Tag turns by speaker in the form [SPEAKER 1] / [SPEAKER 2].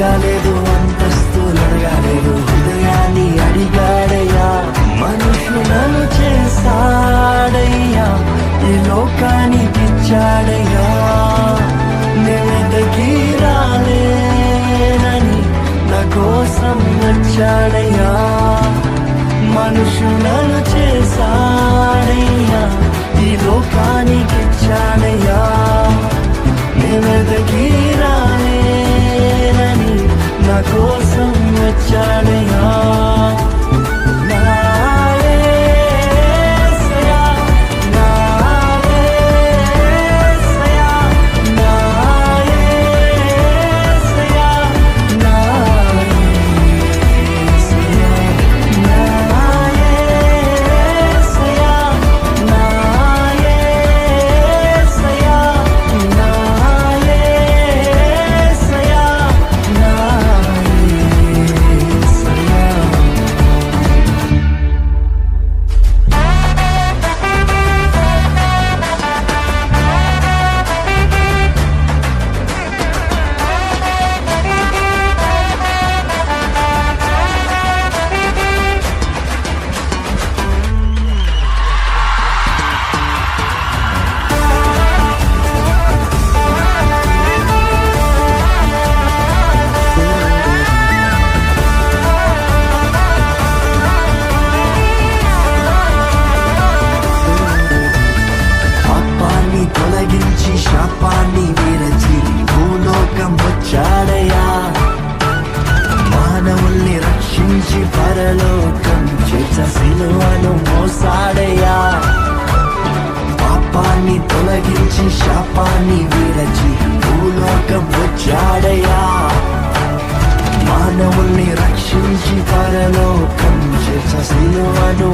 [SPEAKER 1] అడగాలేదు, అంతస్తులు అడగాలేదు, హృదయాన్ని అడిగాడయ్యా. మనుషులను చేశాడయ్యా, ఈ లోకానికి ఇచ్చాడయ్యా. నేనెదకి రాలేనని నా కోసం వచ్చాడయ్యా. మనుషులను చేశాడయ్యా, ఈ లోకానికి ఇచ్చాడయ్యా. నేనెదకి రాలేనని నా కోసం వచ్చాడయ్యా. శాపాన్ని విరచి భూలోకం వచ్చాడయ్యా. మానవుల్ని రక్షించి పరలోకం చేర్చ సిలువను మోసాడయ్యా. పాపాన్ని తొలగించి శాపాన్ని విరచి భూలోకం వచ్చాడయ్యా. మానవుల్ని రక్షించి పరలోకం చేర్చ సిలువను